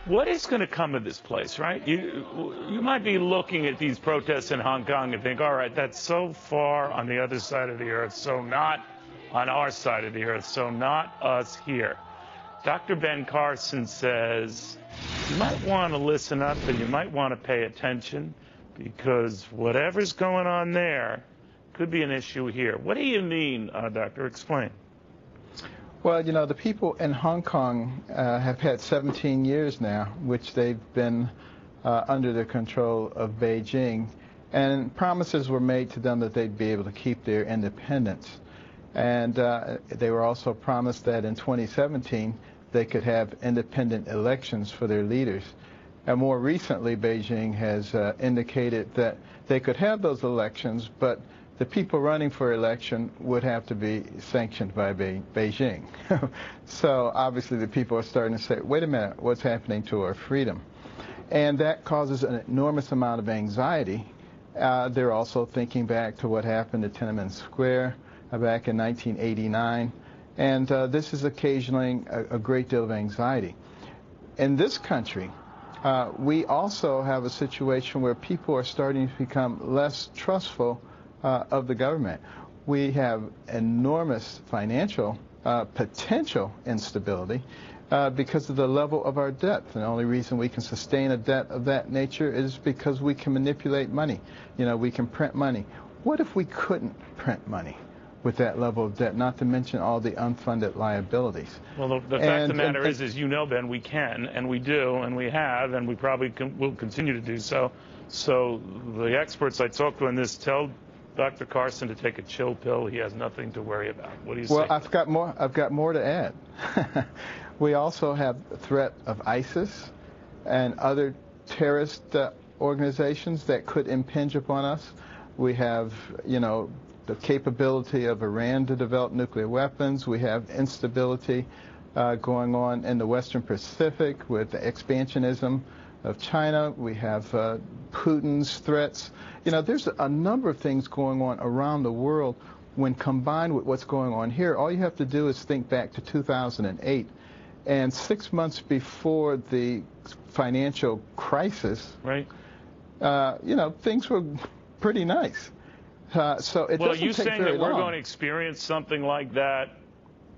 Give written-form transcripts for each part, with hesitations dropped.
What is going to come of this place, right? You might be looking at these protests in Hong Kong and think, all right, that's so far on the other side of the earth, so not on our side of the earth, so not us here. Dr. Ben Carson says you might want to listen up and you might want to pay attention because whatever's going on there could be an issue here. What do you mean, Doctor? Explain. Well, you know, the people in Hong Kong have had 17 years now, which they've been under the control of Beijing, and promises were made to them that they'd be able to keep their independence. And they were also promised that in 2017 they could have independent elections for their leaders. And more recently, Beijing has indicated that they could have those elections, but the people running for election would have to be sanctioned by Beijing. So obviously the people are starting to say, wait a minute, what's happening to our freedom? And that causes an enormous amount of anxiety. They're also thinking back to what happened at Tiananmen Square back in 1989. And this is occasioning a great deal of anxiety. In this country, we also have a situation where people are starting to become less trustful of the government. We have enormous financial potential instability because of the level of our debt. The only reason we can sustain a debt of that nature is because we can manipulate money. You know, we can print money. What if we couldn't print money with that level of debt, not to mention all the unfunded liabilities? Well, the fact of the matter is, you know, Ben, we can, and we do, and we have, and we probably will continue to do so. So the experts I talked to on this tell Dr. Carson to take a chill pill. He has nothing to worry about. What do you say? Well, I've got more to add. We also have the threat of ISIS and other terrorist organizations that could impinge upon us. We have, you know, the capability of Iran to develop nuclear weapons. We have instability going on in the Western Pacific with the expansionism of China. We have Putin's threats. You know, there's a number of things going on around the world. When combined with what's going on here, all you have to do is think back to 2008. And 6 months before the financial crisis, right? You know, things were pretty nice. So it doesn't take very long. Well, are you saying that we're going to experience something like that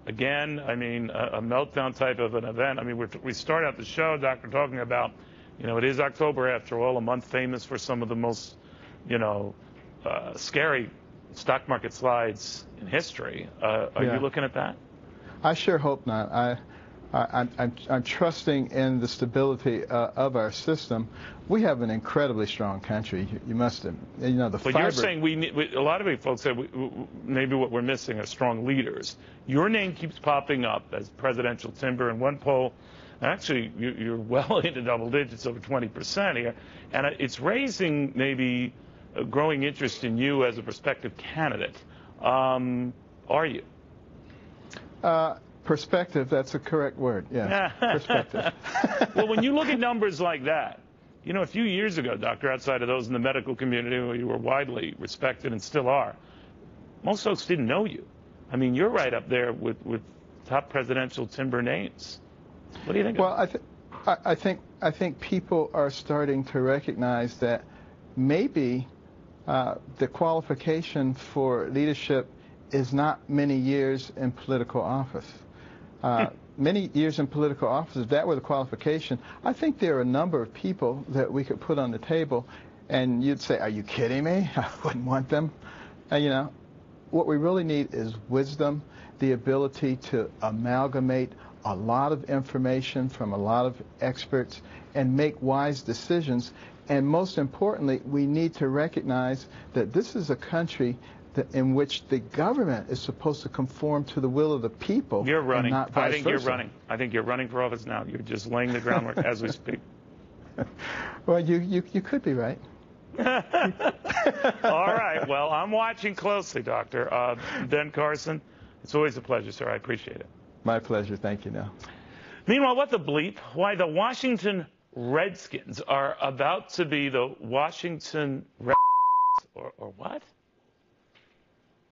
again? I mean, a meltdown type of an event. I mean, we start out the show, Doctor, talking about, you know, it is October after all, a month famous for some of the most, you know, scary stock market slides in history. Are you looking at that? I sure hope not. I'm trusting in the stability of our system. We have an incredibly strong country. You must have, you know, the. But you're saying a lot of folks say maybe what we're missing are strong leaders. Your name keeps popping up as presidential timber in one poll. Actually, you're well into double digits, over 20% here, and it's raising maybe a growing interest in you as a prospective candidate. Are you? Perspective, that's a correct word, yeah. Perspective. Well, when you look at numbers like that, you know, a few years ago, Doctor, outside of those in the medical community where you were widely respected and still are, most folks didn't know you. I mean, you're right up there with top presidential timber names. What do you think? Well, I think people are starting to recognize that maybe the qualification for leadership is not many years in political office. Many years in political office, if that were the qualification, I think there are a number of people that we could put on the table, and you'd say, are you kidding me? I wouldn't want them. You know, what we really need is wisdom, the ability to amalgamate a lot of information from a lot of experts and make wise decisions. And most importantly, we need to recognize that this is a country in which the government is supposed to conform to the will of the people. You're running. And not vice I think versa. you're running. I think you're running for office now. You're just laying the groundwork as we speak. Well, you could be right. All right. Well, I'm watching closely, Doctor. Ben Carson, it's always a pleasure, sir. I appreciate it. My pleasure. Thank you, Neil. Meanwhile, what the bleep? Why the Washington Redskins are about to be the Washington Redskins, or what?